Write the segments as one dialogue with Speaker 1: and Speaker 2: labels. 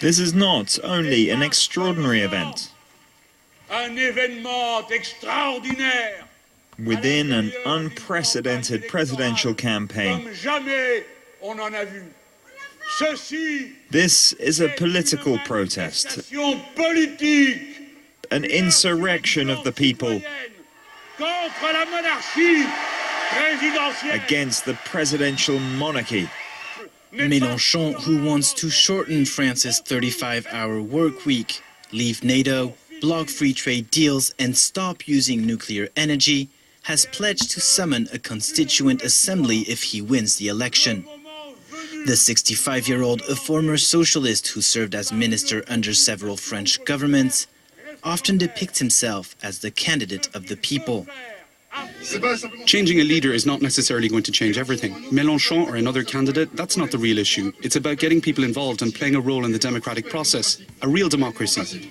Speaker 1: This is not only an extraordinary event. Within an unprecedented presidential campaign, this is a political protest, an insurrection of the people against the presidential monarchy.
Speaker 2: Melenchon, who wants to shorten France's 35-hour work week, leave NATO, block free trade deals and stop using nuclear energy, has pledged to summon a constituent assembly if he wins the election. The 65-year-old, a former socialist who served as minister under several French governments, often depicts himself as the candidate of the people.
Speaker 3: Changing a leader is not necessarily going to change everything. Melenchon or another candidate, that's not the real issue. It's about getting people involved and playing a role in the democratic process, a real democracy.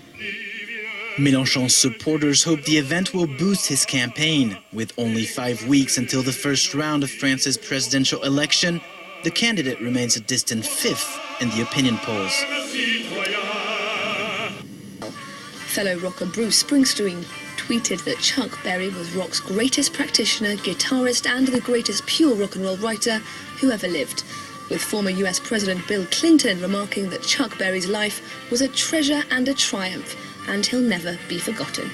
Speaker 2: Melenchon's supporters hope the event will boost his campaign. With only 5 weeks until the first round of France's presidential election, the candidate remains a distant fifth in the opinion polls.
Speaker 4: Fellow rocker Bruce Springsteen tweeted that Chuck Berry was rock's greatest practitioner, guitarist and the greatest pure rock and roll writer who ever lived, with former US President Bill Clinton remarking that Chuck Berry's life was a treasure and a triumph, and he'll never be forgotten.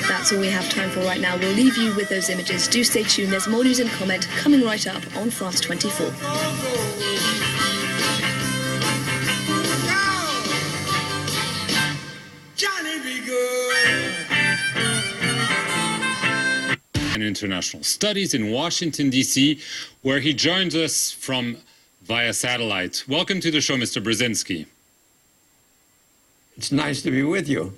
Speaker 4: That's all we have time for right now. We'll leave you with those images. Do stay tuned. There's more news and comment coming right up on France 24.
Speaker 5: And international studies in Washington, D.C., where he joins us from via satellite. Welcome to the show, Mr. Brzezinski.
Speaker 6: It's nice to be with you.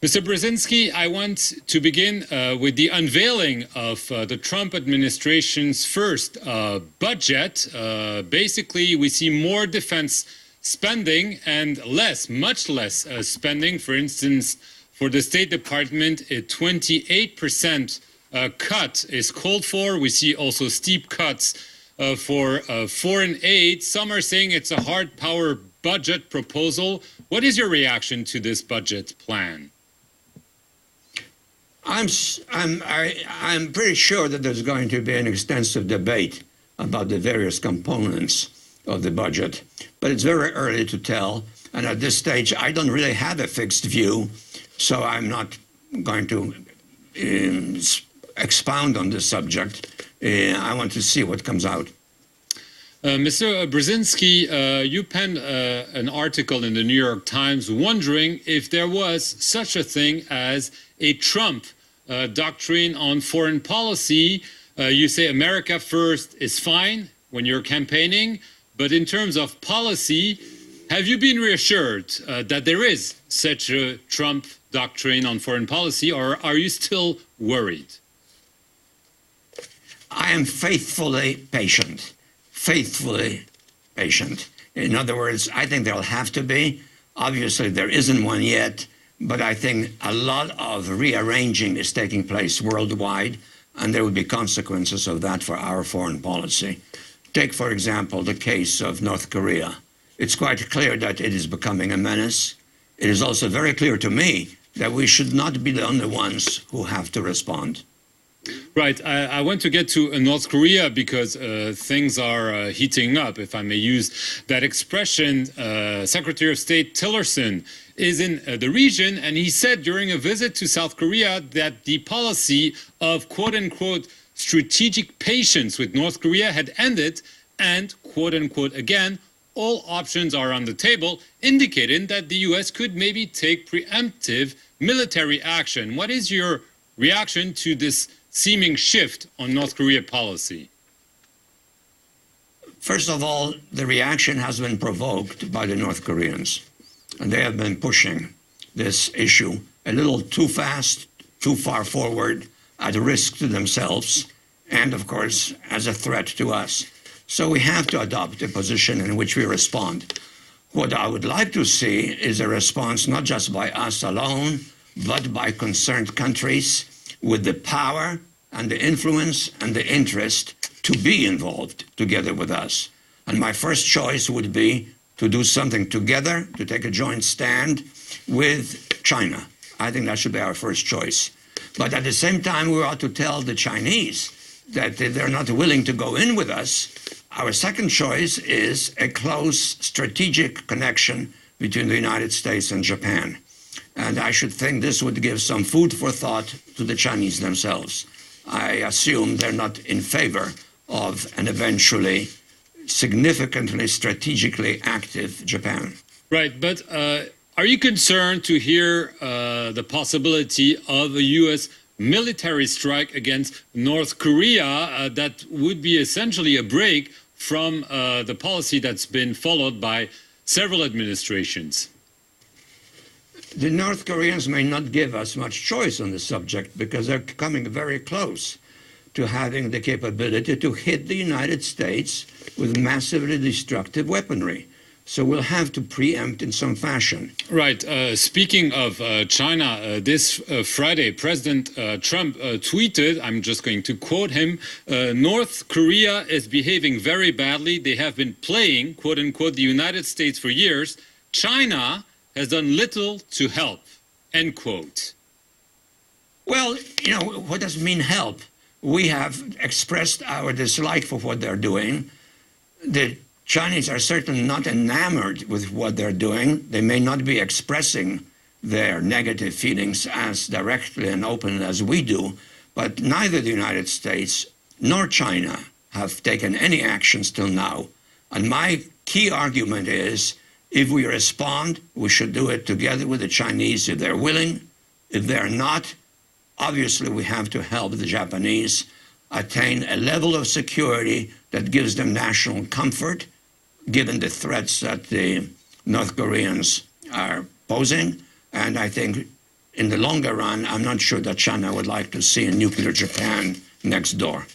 Speaker 5: Mr. Brzezinski, I want to begin with the unveiling of the Trump administration's first budget. Basically, we see more defense spending and much less spending. For instance, for the State Department, a 28% cut is called for. We see also steep cuts for foreign aid. Some are saying it's a hard power budget proposal. What is your reaction to this budget plan?
Speaker 6: I'm pretty sure that there's going to be an extensive debate about the various components of the budget, but it's very early to tell. And at this stage, I don't really have a fixed view, so I'm not going to expound on this subject. I want to see what comes out.
Speaker 5: Mr. Brzezinski, you penned an article in the New York Times wondering if there was such a thing as a Trump doctrine on foreign policy. You say America first is fine when you're campaigning, but in terms of policy, have you been reassured that there is such a Trump doctrine on foreign policy, or are you still worried?
Speaker 6: I am faithfully patient. Faithfully patient. In other words, I think there'll have to be. Obviously, there isn't one yet, but I think a lot of rearranging is taking place worldwide, and there will be consequences of that for our foreign policy. Take, for example, the case of North Korea. It's quite clear that it is becoming a menace. It is also very clear to me that we should not be the only ones who have to respond.
Speaker 5: Right. I want to get to North Korea because things are heating up, if I may use that expression. Secretary of State Tillerson is in the region, and he said during a visit to South Korea that the policy of quote-unquote strategic patience with North Korea had ended and quote-unquote again, all options are on the table, indicating that the U.S. could maybe take preemptive military action. What is your reaction to this seeming shift on North Korea policy?
Speaker 6: First of all, the reaction has been provoked by the North Koreans, and they have been pushing this issue a little too fast, too far forward, at risk to themselves, and of course, as a threat to us. So we have to adopt a position in which we respond. What I would like to see is a response not just by us alone, but by concerned countries with the power and the influence and the interest to be involved together with us. And my first choice would be to do something together, to take a joint stand with China. I think that should be our first choice. But at the same time, we ought to tell the Chinese that if they're not willing to go in with us, our second choice is a close strategic connection between the United States and Japan. And I should think this would give some food for thought to the Chinese themselves. I assume they're not in favor of an eventually significantly strategically active Japan.
Speaker 5: Right, but are you concerned to hear the possibility of a U.S. military strike against North Korea that would be essentially a break from the policy that's been followed by several administrations?
Speaker 6: The North Koreans may not give us much choice on the subject because they're coming very close to having the capability to hit the United States with massively destructive weaponry. So we'll have to preempt in some fashion.
Speaker 5: Right. Speaking of China, this Friday, President Trump tweeted, I'm just going to quote him, North Korea is behaving very badly. They have been playing, quote unquote, the United States for years. China has done little to help, end quote.
Speaker 6: Well, you know, what does it mean help? We have expressed our dislike for what they're doing. The Chinese are certainly not enamored with what they're doing. They may not be expressing their negative feelings as directly and openly as we do, but neither the United States nor China have taken any actions till now. And my key argument is, if we respond, we should do it together with the Chinese if they're willing. If they're not, obviously we have to help the Japanese attain a level of security that gives them national comfort, given the threats that the North Koreans are posing. And I think in the longer run, I'm not sure that China would like to see a nuclear Japan next door.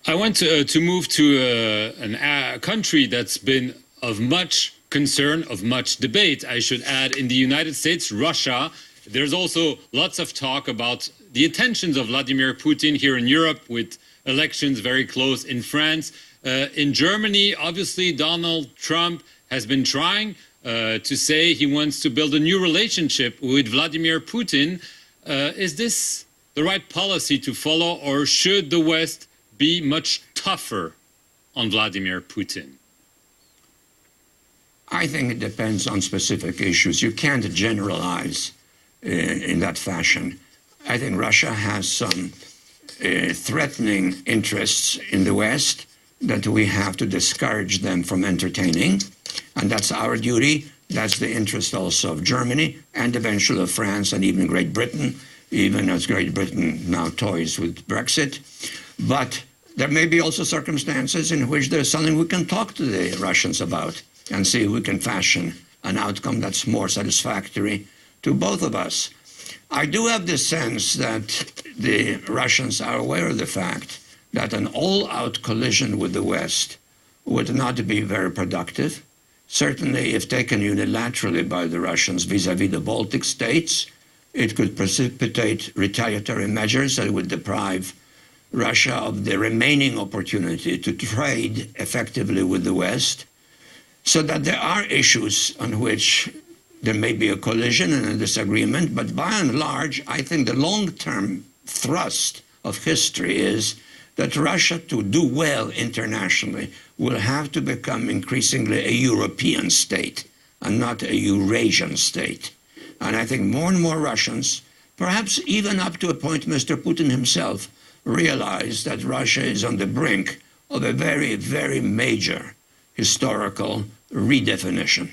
Speaker 5: I want to move to a country that's been of much concern, of much debate, I should add, in the United States, Russia. There's also lots of talk about the intentions of Vladimir Putin here in Europe, with elections very close in France. In Germany, obviously, Donald Trump has been trying to say he wants to build a new relationship with Vladimir Putin. Is this the right policy to follow, or should the West be much tougher on Vladimir Putin?
Speaker 6: I think it depends on specific issues. You can't generalize in that fashion. I think Russia has some threatening interests in the West that we have to discourage them from entertaining. And that's our duty. That's the interest also of Germany and eventually of France and even Great Britain, even as Great Britain now toys with Brexit. But there may be also circumstances in which there's something we can talk to the Russians about and see if we can fashion an outcome that's more satisfactory to both of us. I do have the sense that the Russians are aware of the fact that an all-out collision with the West would not be very productive. Certainly, if taken unilaterally by the Russians vis-à-vis the Baltic states, it could precipitate retaliatory measures that would deprive Russia of the remaining opportunity to trade effectively with the West. So that there are issues on which there may be a collision and a disagreement, but by and large, I think the long-term thrust of history is that Russia, to do well internationally, will have to become increasingly a European state and not a Eurasian state. And I think more and more Russians, perhaps even up to a point Mr. Putin himself, realize that Russia is on the brink of a very, very major historical redefinition.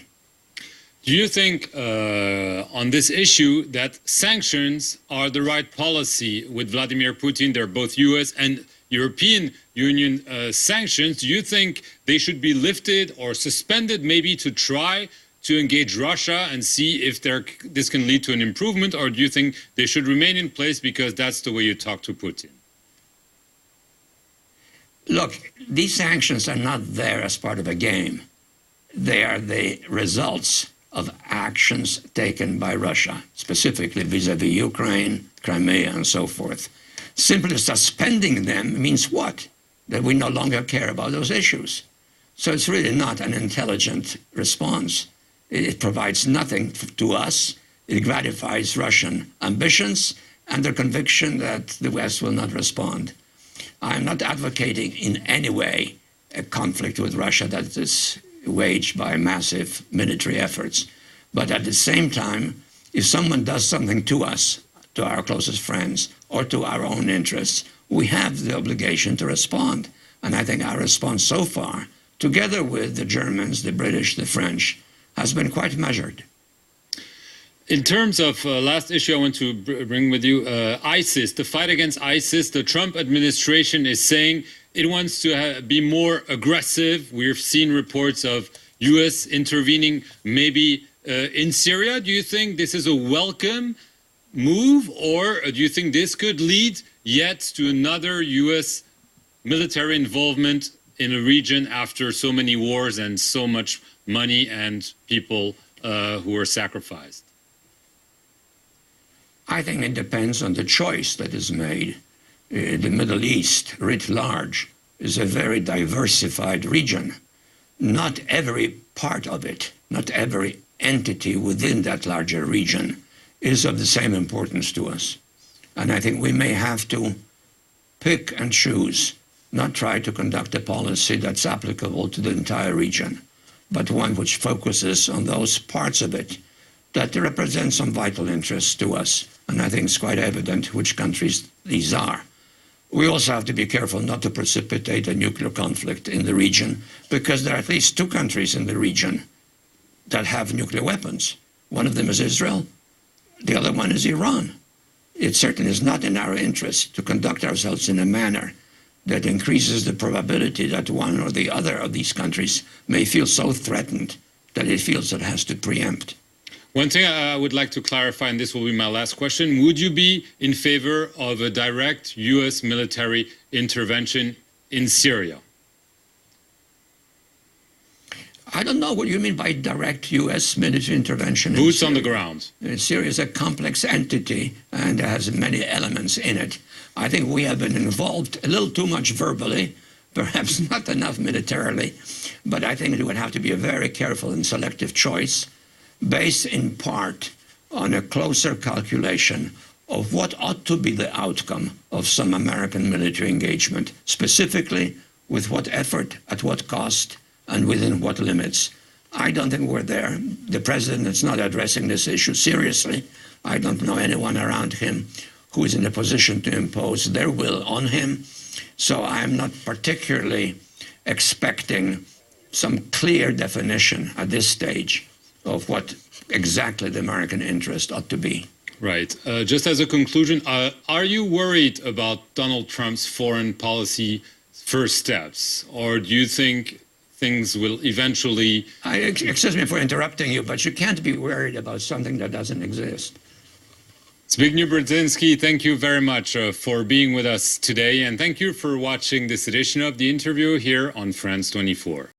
Speaker 5: Do you think on this issue that sanctions are the right policy with Vladimir Putin? They're both US and European Union sanctions. Do you think they should be lifted or suspended, maybe to try to engage Russia and see if this can lead to an improvement? Or do you think they should remain in place because that's the way you talk to Putin?
Speaker 6: Look, these sanctions are not there as part of a game. They are the results of actions taken by Russia, specifically vis-à-vis Ukraine, Crimea, and so forth. Simply suspending them means what? That we no longer care about those issues. So it's really not an intelligent response. It provides nothing to us. It gratifies Russian ambitions and their conviction that the West will not respond. I'm not advocating in any way a conflict with Russia that is waged by massive military efforts. But at the same time, if someone does something to us, to our closest friends, or to our own interests, we have the obligation to respond. And I think our response so far, together with the Germans, the British, the French, has been quite measured.
Speaker 5: In terms of last issue I want to bring with you, ISIS, the fight against ISIS, the Trump administration is saying it wants to be more aggressive. We've seen reports of U.S. intervening maybe in Syria. Do you think this is a welcome move, or do you think this could lead yet to another U.S. military involvement in a region after so many wars and so much money and people who were sacrificed?
Speaker 6: I think it depends on the choice that is made. The Middle East, writ large, is a very diversified region. Not every part of it, not every entity within that larger region is of the same importance to us. And I think we may have to pick and choose, not try to conduct a policy that's applicable to the entire region, but one which focuses on those parts of it that represent some vital interests to us. And I think it's quite evident which countries these are. We also have to be careful not to precipitate a nuclear conflict in the region, because there are at least two countries in the region that have nuclear weapons. One of them is Israel. The other one is Iran. It certainly is not in our interest to conduct ourselves in a manner that increases the probability that one or the other of these countries may feel so threatened that it feels it has to preempt.
Speaker 5: One thing I would like to clarify, and this will be my last question, would you be in favor of a direct U.S. military intervention in Syria?
Speaker 6: I don't know what you mean by direct U.S. military intervention.
Speaker 5: Boots on the ground.
Speaker 6: Syria is a complex entity and has many elements in it. I think we have been involved a little too much verbally, perhaps not enough militarily, but I think it would have to be a very careful and selective choice, based in part on a closer calculation of what ought to be the outcome of some American military engagement, specifically with what effort, at what cost, and within what limits. I don't think we're there. The president is not addressing this issue seriously. I don't know anyone around him who is in a position to impose their will on him. So I'm not particularly expecting some clear definition at this stage of what exactly the American interest ought to be.
Speaker 5: Right. Just as a conclusion, are you worried about Donald Trump's foreign policy first steps, or do you think things will eventually...
Speaker 6: Excuse me for interrupting you, but you can't be worried about something that doesn't exist.
Speaker 5: Zbigniew Brzezinski, thank you very much for being with us today, and thank you for watching this edition of The Interview here on France 24.